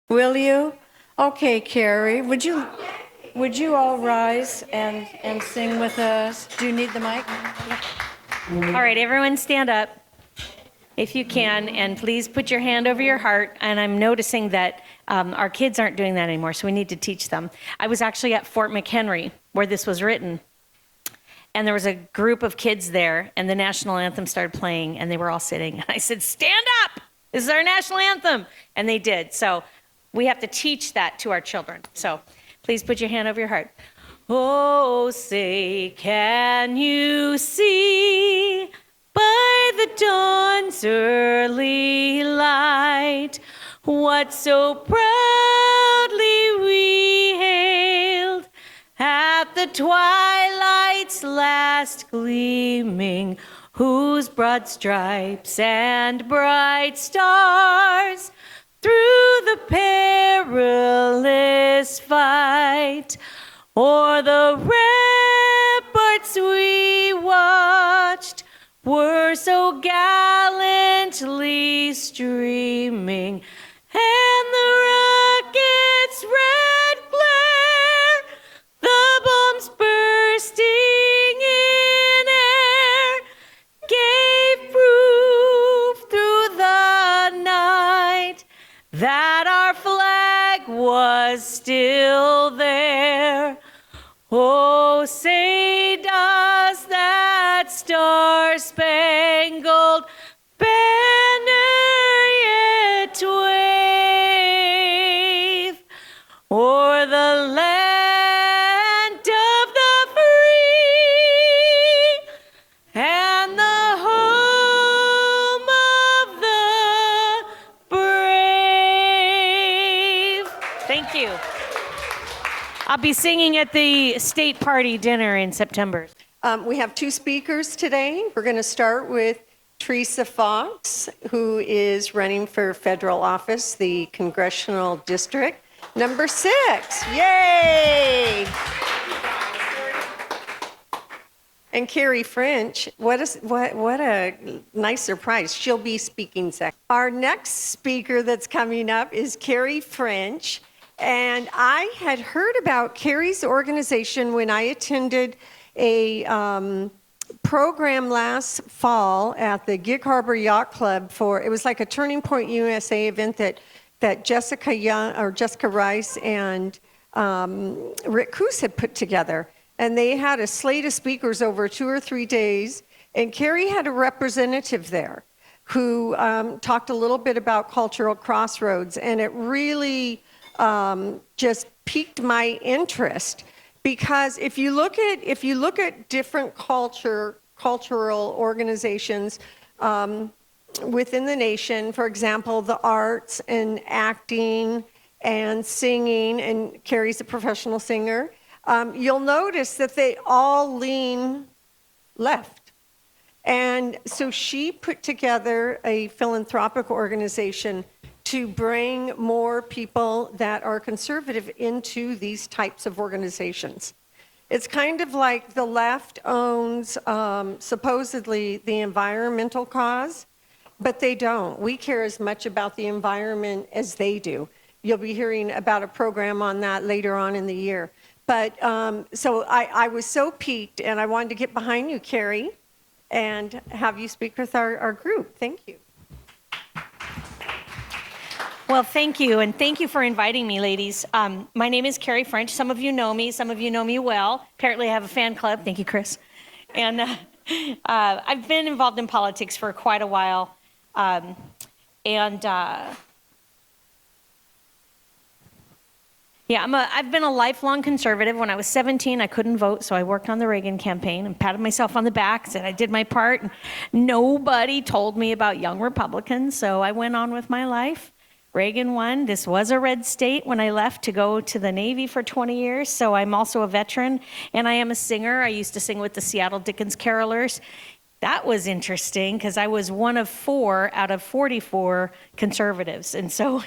Will you? Okay, Kerry, would you all rise and sing with us? Do you need the mic? All right, everyone stand up if you can, and please put your hand over your heart. And I'm noticing that our kids aren't doing that anymore, so we need to teach them. I was actually at Fort McHenry, where this was written, and there was a group of kids there, and the national anthem started playing, and they were all sitting. And I said, stand up! This is our national anthem! And they did. So we have to teach that to our children. So please put your hand over your heart. Oh, say, can you see by the dawn's early light what so proudly we hailed at the twilight's last gleaming, whose broad stripes and bright stars through the perilous fight o'er the ramparts we watched were so gallantly streaming, and the rocket's red glare, the bombs bursting in air, gave proof through the night that our flag was still there. Oh, say does that star-spangled banner yet wave o'er the land of the free and the home of the brave? Thank you. I'll be singing at the state party dinner in September. We have two speakers today. We're going to start with Teresa Fox, who is running for federal office, the Congressional District number 6. Yay! And Kerry French, what a nice surprise. She'll be speaking second. Our next speaker that's coming up is Kerry French. And I had heard about Kerry's organization when I attended a program last fall at the Gig Harbor Yacht Club it was like a Turning Point USA event that Jessica Rice and Rick Coos had put together. And they had a slate of speakers over 2 or 3 days. And Kerry had a representative there who talked a little bit about Cultural Crossroads. And it really just piqued my interest, because if you look at different cultural organizations within the nation, for example, the arts and acting and singing, and Kerry's a professional singer, you'll notice that they all lean left. And so she put together a philanthropic organization to bring more people that are conservative into these types of organizations. It's kind of like the left owns supposedly the environmental cause, but they don't. We care as much about the environment as they do. You'll be hearing about a program on that later on in the year. But so I was so piqued, and I wanted to get behind you, Kerry, and have you speak with our group. Thank you. Well, thank you, and thank you for inviting me, ladies. My name is Kerry French. Some of you know me well. Apparently I have a fan club. Thank you, Chris. And I've been involved in politics for quite a while. I've been a lifelong conservative. When I was 17, I couldn't vote, so I worked on the Reagan campaign and patted myself on the back, said I did my part. And nobody told me about young Republicans, so I went on with my life. Reagan won. This was a red state when I left to go to the Navy for 20 years, so I'm also a veteran, and I am a singer. I used to sing with the Seattle Dickens Carolers. That was interesting because I was one of 4 out of 44 conservatives, and so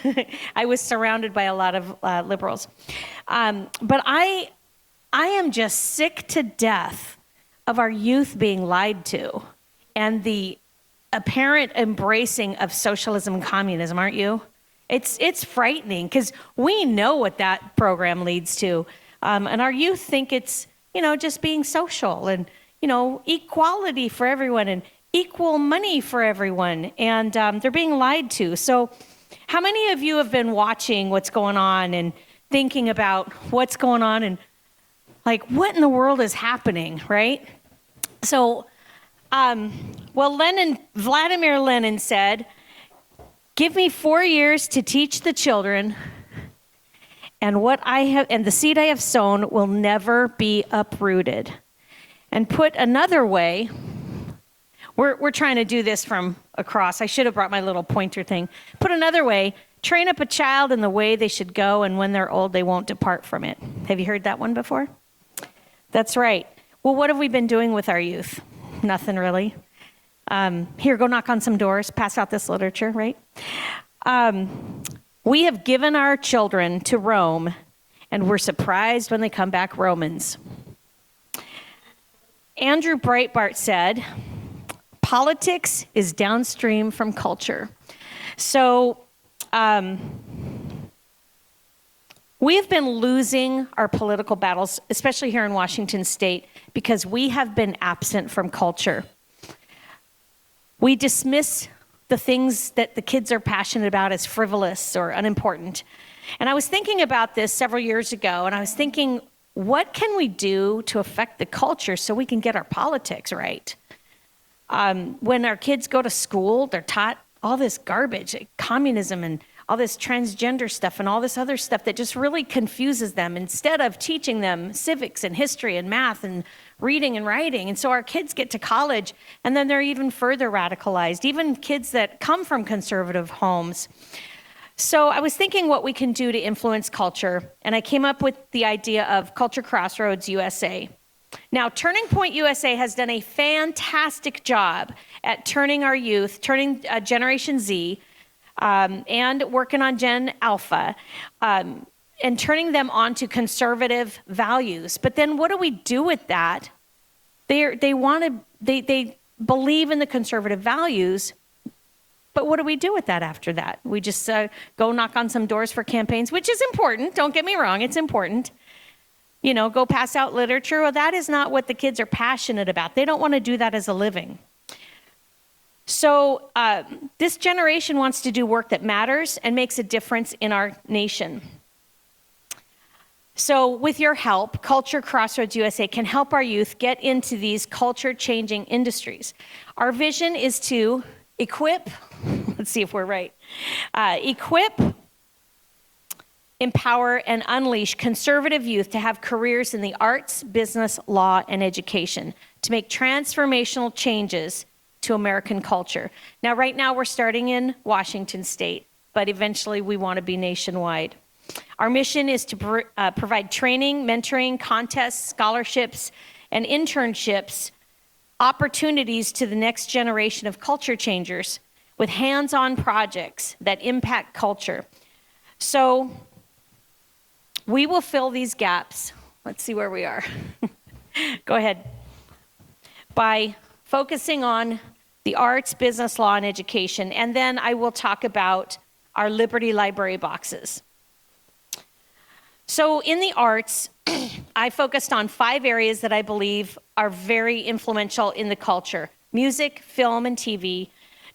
I was surrounded by a lot of liberals. But I am just sick to death of our youth being lied to and the apparent embracing of socialism and communism, aren't you? It's frightening because we know what that program leads to. And our youth think it's, just being social and, equality for everyone and equal money for everyone. And they're being lied to. So how many of you have been watching what's going on and thinking about what's going on and like what in the world is happening, right? So, Vladimir Lenin said, "Give me 4 years to teach the children, and the seed I have sown will never be uprooted." And put another way, we're trying to do this from across. I should have brought my little pointer thing. Put another way, train up a child in the way they should go, and when they're old, they won't depart from it. Have you heard that one before? That's right. Well, what have we been doing with our youth? Nothing really. Here, go knock on some doors, pass out this literature, right? We have given our children to Rome, and we're surprised when they come back Romans. Andrew Breitbart said, "Politics is downstream from culture." So we have been losing our political battles, especially here in Washington State, because we have been absent from culture. We dismiss the things that the kids are passionate about as frivolous or unimportant. And I was thinking about this several years ago, and I was thinking, what can we do to affect the culture so we can get our politics right? When our kids go to school, they're taught all this garbage, like communism and all this transgender stuff and all this other stuff that just really confuses them instead of teaching them civics and history and math and reading and writing. And so our kids get to college and then they're even further radicalized, even kids that come from conservative homes. So I was thinking what we can do to influence culture, and I came up with the idea of Culture Crossroads USA. Now, Turning Point USA has done a fantastic job at turning our youth, turning Generation Z, and working on Gen Alpha, and turning them onto conservative values. But then what do we do with that? They believe in the conservative values, but what do we do with that after that? We just go knock on some doors for campaigns, which is important. Don't get me wrong, it's important. Go pass out literature. Well, that is not what the kids are passionate about. They don't want to do that as a living. So this generation wants to do work that matters and makes a difference in our nation. So with your help, Culture Crossroads USA can help our youth get into these culture-changing industries. Our vision is to equip, let's see if we're right, equip, empower, and unleash conservative youth to have careers in the arts, business, law, and education, to make transformational changes to American culture. Now, right now, we're starting in Washington State, but eventually we want to be nationwide. Our mission is to provide training, mentoring, contests, scholarships, and internships, opportunities to the next generation of culture changers with hands-on projects that impact culture. So we will fill these gaps. Let's see where we are. Go ahead. By focusing on the arts, business, law, and education. And then I will talk about our Liberty Library boxes. So in the arts, I focused on 5 areas that I believe are very influential in the culture: music, film and TV,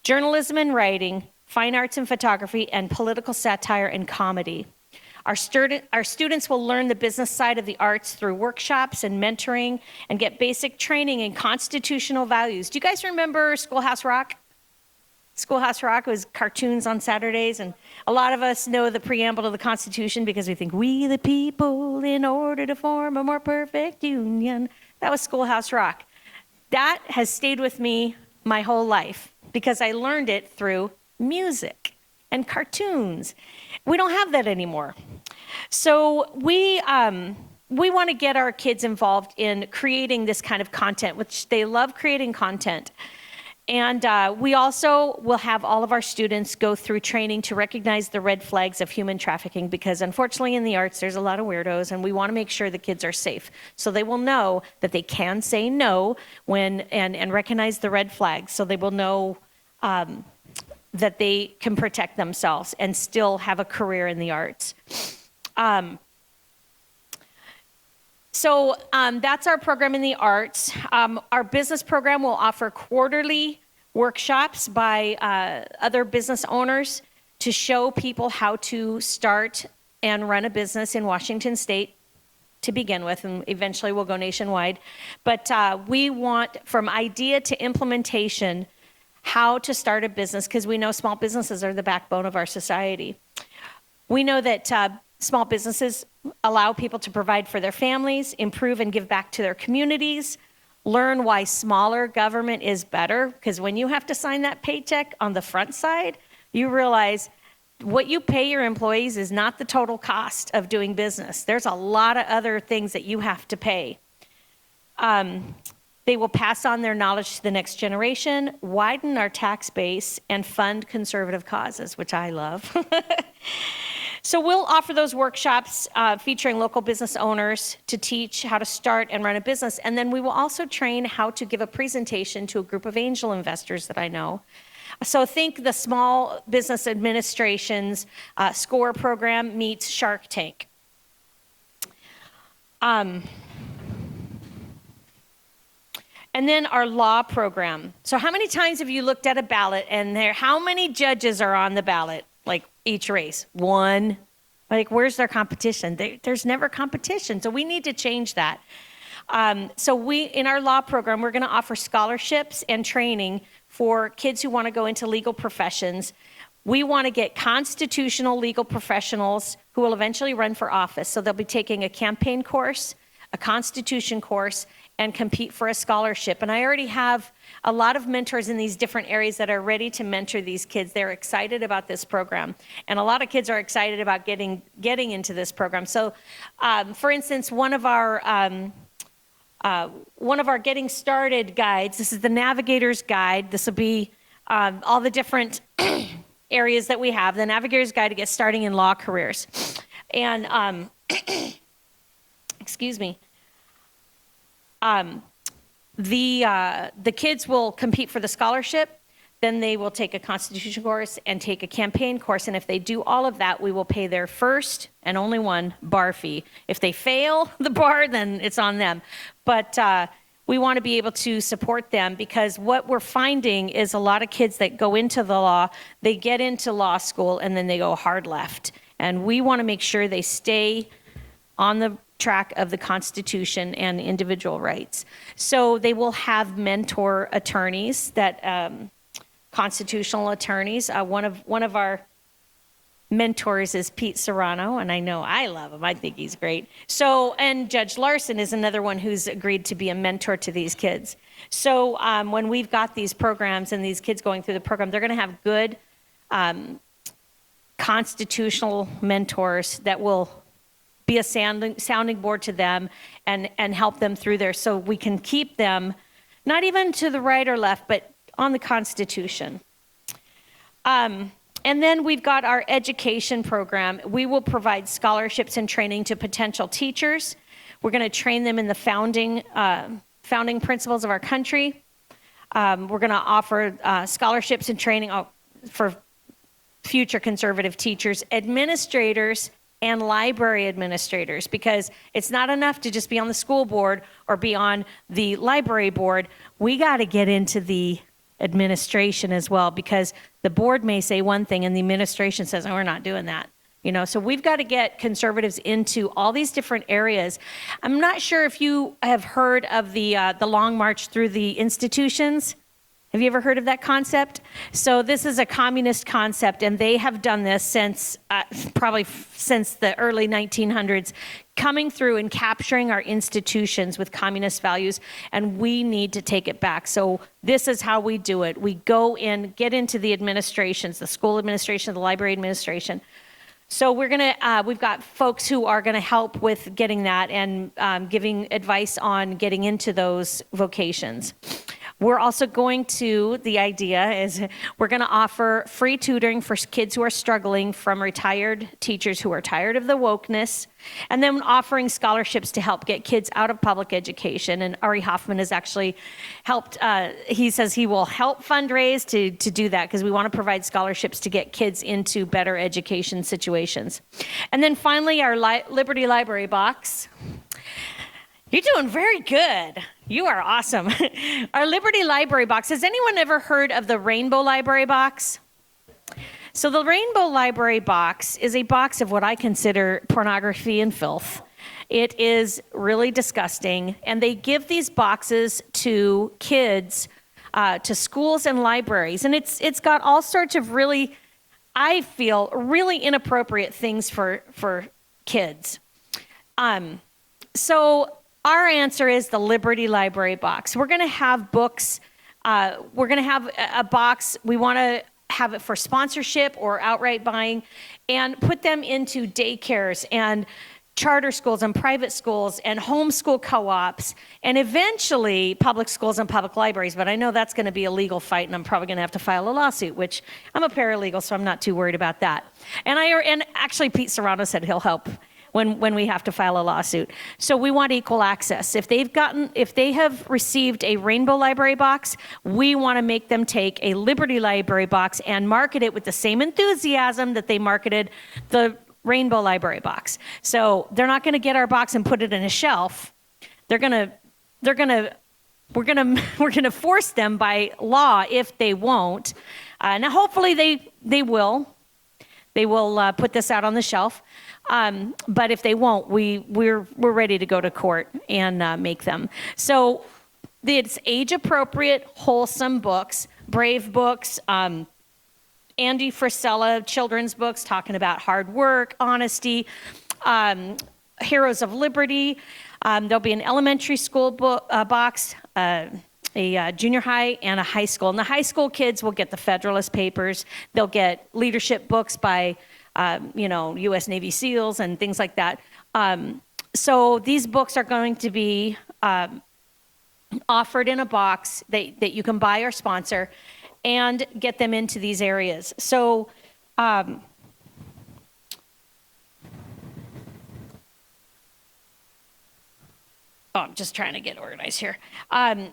journalism and writing, fine arts and photography, and political satire and comedy. Our students will learn the business side of the arts through workshops and mentoring and get basic training in constitutional values. Do you guys remember Schoolhouse Rock? Schoolhouse Rock was cartoons on Saturdays, and a lot of us know the preamble to the Constitution because we think, "We the people, in order to form a more perfect union." That was Schoolhouse Rock. That has stayed with me my whole life because I learned it through music and cartoons. We don't have that anymore. So we want to get our kids involved in creating this kind of content, which they love creating content. And we also will have all of our students go through training to recognize the red flags of human trafficking, because unfortunately in the arts, there's a lot of weirdos, and we want to make sure the kids are safe. So they will know that they can say no and recognize the red flags. So they will know that they can protect themselves and still have a career in the arts. So that's our program in the arts. Our business program will offer quarterly workshops by other business owners to show people how to start and run a business in Washington State to begin with, and eventually we'll go nationwide. But we want, from idea to implementation, how to start a business, because we know small businesses are the backbone of our society. We know that small businesses allow people to provide for their families, improve and give back to their communities, learn why smaller government is better, because when you have to sign that paycheck on the front side, you realize what you pay your employees is not the total cost of doing business. There's a lot of other things that you have to pay. They will pass on their knowledge to the next generation, widen our tax base, and fund conservative causes, which I love. So we'll offer those workshops featuring local business owners to teach how to start and run a business. And then we will also train how to give a presentation to a group of angel investors that I know. So think the Small Business Administration's SCORE program meets Shark Tank. And then our law program. So how many times have you looked at a ballot and how many judges are on the ballot? Like each race? One. Like, where's their competition? There's never competition. So we need to change that. So in our law program, we're going to offer scholarships and training for kids who want to go into legal professions. We want to get constitutional legal professionals who will eventually run for office. So they'll be taking a campaign course, a constitution course, and compete for a scholarship. And I already have a lot of mentors in these different areas that are ready to mentor these kids. They're excited about this program. And a lot of kids are excited about getting into this program. So, for instance, one of our getting started guides, this is the Navigator's Guide. This will be all the different areas that we have. The Navigator's Guide to get starting in law careers. And, excuse me. The kids will compete for the scholarship, then they will take a constitution course and take a campaign course, and if they do all of that, we will pay their first and only one bar fee. If they fail the bar, then it's on them. But we want to be able to support them, because what we're finding is a lot of kids that go into the law, they get into law school and then they go hard left. And we want to make sure they stay on the track of the Constitution and individual rights. So they will have mentor attorneys, that constitutional attorneys. One of our mentors is Pete Serrano, and I know I love him. I think he's great. So, and Judge Larson is another one who's agreed to be a mentor to these kids. So when we've got these programs and these kids going through the program, they're going to have good constitutional mentors that will be a sounding board to them and help them through there, so we can keep them not even to the right or left, but on the Constitution. And then we've got our education program. We will provide scholarships and training to potential teachers. We're going to train them in the founding principles of our country. We're going to offer scholarships and training for future conservative teachers, administrators, and library administrators, because it's not enough to just be on the school board or be on the library board. We got to get into the administration as well, because the board may say one thing and the administration says, oh, we're not doing that. So we've got to get conservatives into all these different areas. I'm not sure if you have heard of the Long March Through the Institutions. Have you ever heard of that concept? So this is a communist concept, and they have done this since probably since the early 1900s, coming through and capturing our institutions with communist values, and we need to take it back. So this is how we do it. We go in, get into the administrations, the school administration, the library administration. So we've got folks who are gonna help with getting that and giving advice on getting into those vocations. We're also the idea is we're going to offer free tutoring for kids who are struggling from retired teachers who are tired of the wokeness, and then offering scholarships to help get kids out of public education. And Ari Hoffman has actually helped, he says he will help fundraise to do that, because we want to provide scholarships to get kids into better education situations. And then finally, our Liberty Library box. You're doing very good. You are awesome. Our Liberty Library box. Has anyone ever heard of the Rainbow Library box? So the Rainbow Library box is a box of what I consider pornography and filth. It is really disgusting. And they give these boxes to kids, to schools and libraries. And it's got all sorts of really, I feel, really inappropriate things for kids. So our answer is the Liberty Library box. We're going to have books. We're going to have a box. We want to have it for sponsorship or outright buying, and put them into daycares and charter schools and private schools and homeschool co-ops, and eventually public schools and public libraries. But I know that's going to be a legal fight, and I'm probably going to have to file a lawsuit, which I'm a paralegal, so I'm not too worried about that. And actually Pete Serrano said he'll help when we have to file a lawsuit. So we want equal access. If they have received a Rainbow Library box, we want to make them take a Liberty Library box and market it with the same enthusiasm that they marketed the Rainbow Library box. So they're not going to get our box and put it in a shelf. We're going to force them by law if they won't. Now hopefully they will. They will put this out on the shelf. But if they won't, we're ready to go to court and make them. So it's age-appropriate, wholesome books, brave books, Andy Frisella children's books talking about hard work, honesty, Heroes of Liberty. There'll be an elementary school box, a junior high, and a high school. And the high school kids will get the Federalist Papers. They'll get leadership books by U.S. Navy SEALs and things like that. So these books are going to be offered in a box that you can buy or sponsor and get them into these areas. So I'm just trying to get organized here.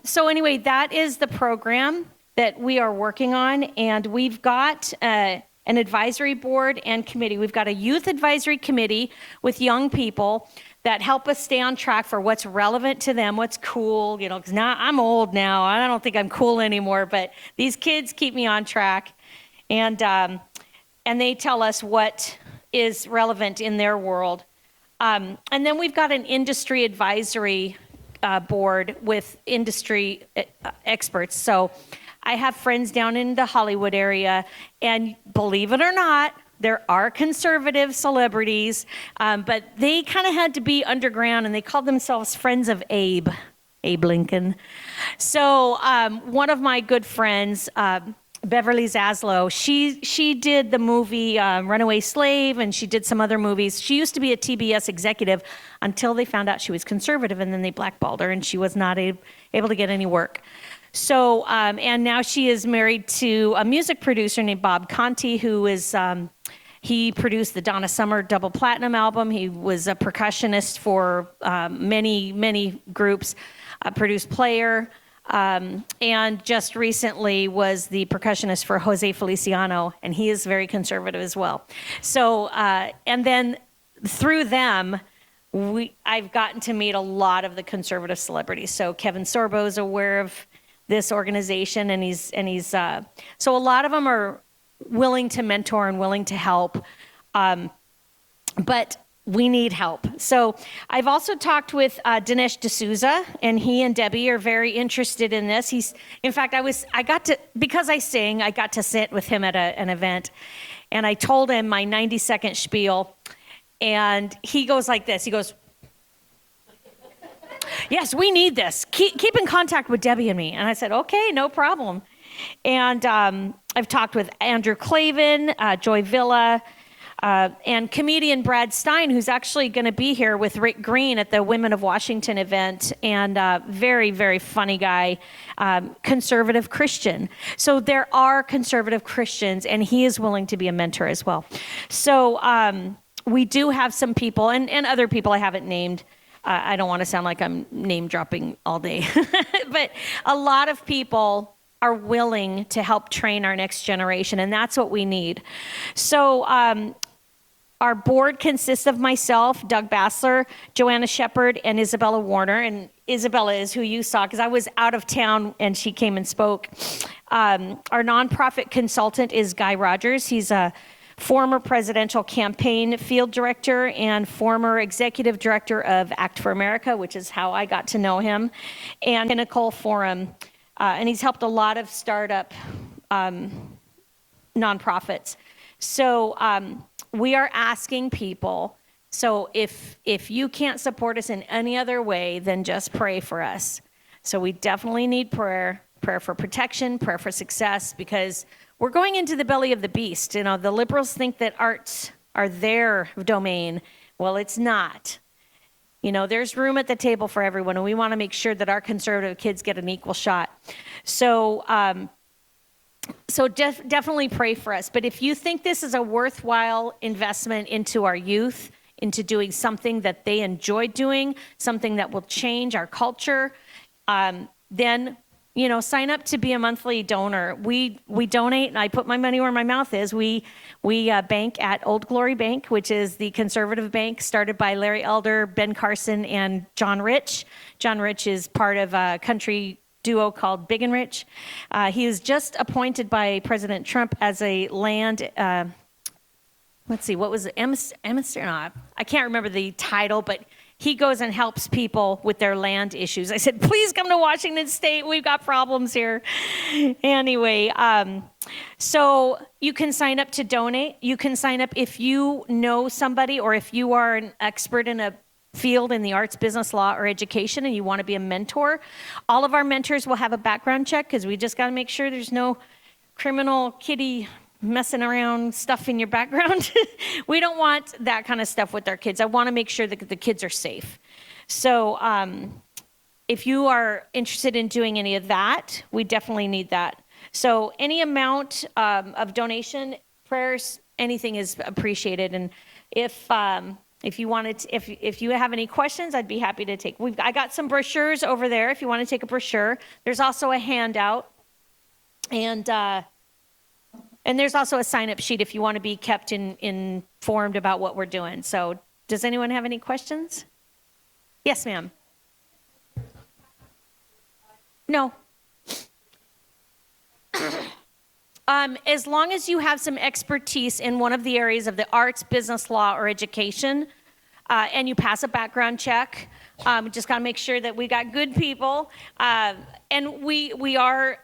So anyway, that is the program that we are working on, and we've got an advisory board and committee. We've got a youth advisory committee with young people that help us stay on track for what's relevant to them, what's cool, because now I'm old now. I don't think I'm cool anymore, but these kids keep me on track. And they tell us what is relevant in their world. And then we've got an industry advisory board with industry experts. So I have friends down in the Hollywood area, and believe it or not, there are conservative celebrities, but they kind of had to be underground, and they called themselves Friends of Abe Lincoln. So one of my good friends, Beverly Zaslow, she did the movie Runaway Slave, and she did some other movies. She used to be a TBS executive until they found out she was conservative, and then they blackballed her, and she was not able to get any work. So, and now she is married to a music producer named Bob Conti, who is, he produced the Donna Summer double platinum album. He was a percussionist for many groups, a produced Player, and just recently was the percussionist for Jose Feliciano, and he is very conservative as well. So, and then through them, I've gotten to meet a lot of the conservative celebrities. So Kevin Sorbo is aware of this organization, and he's so a lot of them are willing to mentor and willing to help, but we need help. So I've also talked with Dinesh D'Souza, and he and Debbie are very interested in this. In fact, because I sing, I got to sit with him at an event, and I told him my 90-second spiel, and he goes like this. He goes, "Yes, we need this. Keep in contact with Debbie and me." And I said, "Okay, no problem." And I've talked with Andrew Clavin, Joy Villa, and comedian Brad Stein, who's actually going to be here with Rick Green at the Women of Washington event, and very, very funny guy, conservative Christian. So there are conservative Christians, and he is willing to be a mentor as well. So we do have some people, and other people I haven't named. I don't want to sound like I'm name dropping all day, but a lot of people are willing to help train our next generation, and that's what we need. So our board consists of myself, Doug Bassler, Joanna Shepard, and Isabella Warner. And Isabella is who you saw because I was out of town and she came and spoke. Our nonprofit consultant is Guy Rogers. He's a former presidential campaign field director and former executive director of Act for America, which is how I got to know him, and Pinnacle Forum. And he's helped a lot of startup nonprofits. So we are asking people, so if you can't support us in any other way, then just pray for us. So we definitely need prayer for protection, prayer for success, because we're going into the belly of the beast. You know, the liberals think that arts are their domain. Well, it's not. You know, there's room at the table for everyone, and we want to make sure that our conservative kids get an equal shot. So definitely pray for us. But if you think this is a worthwhile investment into our youth, into doing something that they enjoy doing, something that will change our culture, then, you know, sign up to be a monthly donor. We donate, and I put my money where my mouth is. We bank at Old Glory Bank, which is the conservative bank started by Larry Elder, Ben Carson, and John Rich. John Rich is part of a country duo called Big and Rich. He was just appointed by President Trump as a land, let's see, what was it? Emissary? No, I can't remember the title, but he goes and helps people with their land issues. I said, please come to Washington State. We've got problems here. Anyway, so you can sign up to donate. You can sign up if you know somebody or if you are an expert in a field in the arts, business, law, or education, and you want to be a mentor. All of our mentors will have a background check because we just got to make sure there's no criminal kitty messing around stuff in your background. We don't want that kind of stuff with our kids. I want to make sure that the kids are safe. So if you are interested in doing any of that, we definitely need that. So any amount of donation, prayers, anything is appreciated. And if you wanted to, if you have any questions, I'd be happy to take. I got some brochures over there if you want to take a brochure. There's also a handout. And there's also a sign-up sheet if you want to be kept informed about what we're doing. So does anyone have any questions? Yes, ma'am. No. As long as you have some expertise in one of the areas of the arts, business, law, or education, and you pass a background check, just got to make sure that we got good people. And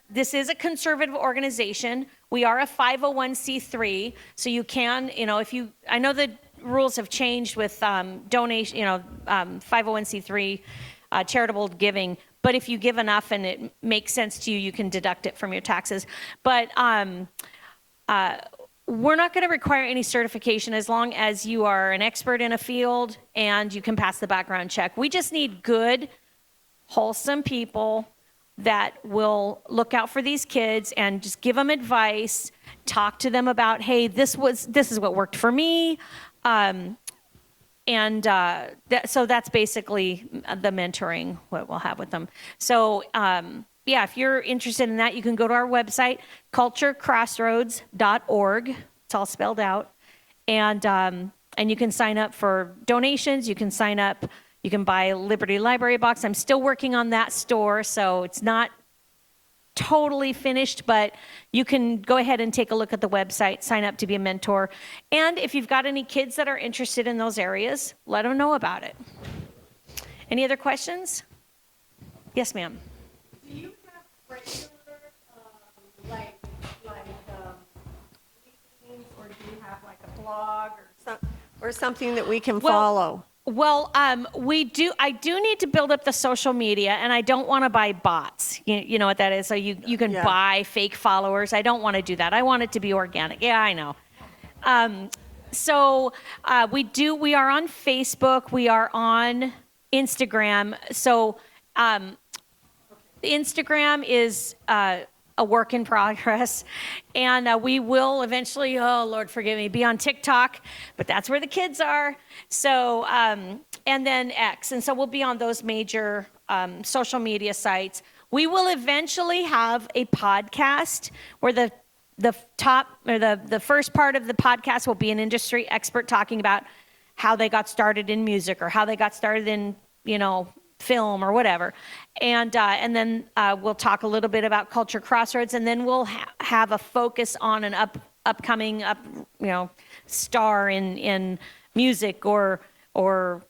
this is a conservative organization. We are a 501c3, so you can, I know the rules have changed with donation, 501c3 charitable giving, but if you give enough and it makes sense to you, you can deduct it from your taxes. But we're not going to require any certification as long as you are an expert in a field and you can pass the background check. We just need good, wholesome people that will look out for these kids and just give them advice, talk to them about, hey, this is what worked for me. So that's basically the mentoring, what we'll have with them. So if you're interested in that, you can go to our website, culturecrossroads.org. It's all spelled out. And you can sign up for donations. You can sign up. You can buy a Liberty Library box. I'm still working on that store, so it's not totally finished, but you can go ahead and take a look at the website, sign up to be a mentor. And if you've got any kids that are interested in those areas, let them know about it. Any other questions? Yes, ma'am. Do you have regular, meetings, or do you have like a blog or something that we can follow? Well, we do. I do need to build up the social media, and I don't want to buy bots. You know what that is? So you can buy fake followers. I don't want to do that. I want it to be organic. Yeah, I know. So we are on Facebook, we are on Instagram. So Instagram is a work in progress, and we will eventually, oh Lord forgive me, be on TikTok, but that's where the kids are. So and then X, and so we'll be on those major social media sites. We will eventually have a podcast where the top or the first part of the podcast will be an industry expert talking about how they got started in music or how they got started in, film or whatever. And then we'll talk a little bit about Culture Crossroads, and then we'll have a focus on an upcoming star in music or the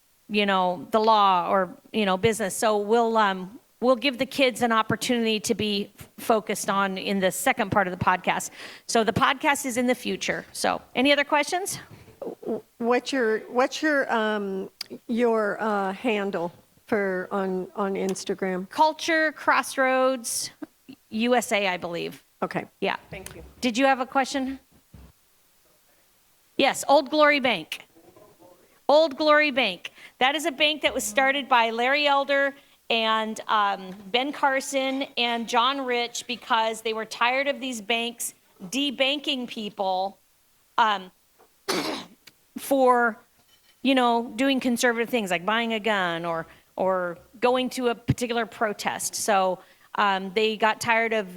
law or business. So we'll give the kids an opportunity to be focused on in the second part of the podcast. So the podcast is in the future. So any other questions? What's your handle for on Instagram? Culture Crossroads USA, I believe. Okay. Yeah. Thank you. Did you have a question? Yes, Old Glory Bank. Old Glory Bank. That is a bank that was started by Larry Elder and Ben Carson and John Rich because they were tired of these banks debanking people for, doing conservative things like buying a gun or going to a particular protest. So they got tired of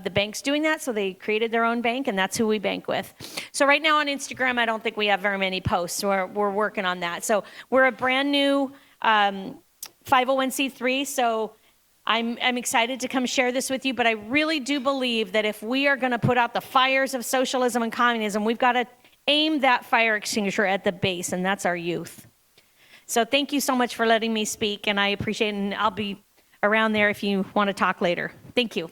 the banks doing that, so they created their own bank, and that's who we bank with. So right now on Instagram, I don't think we have very many posts. We're working on that. So we're a brand new 501c3, so I'm excited to come share this with you, but I really do believe that if we are going to put out the fires of socialism and communism, we've got to aim that fire extinguisher at the base, and that's our youth. So thank you so much for letting me speak, and I appreciate it, and I'll be around there if you want to talk later. Thank you.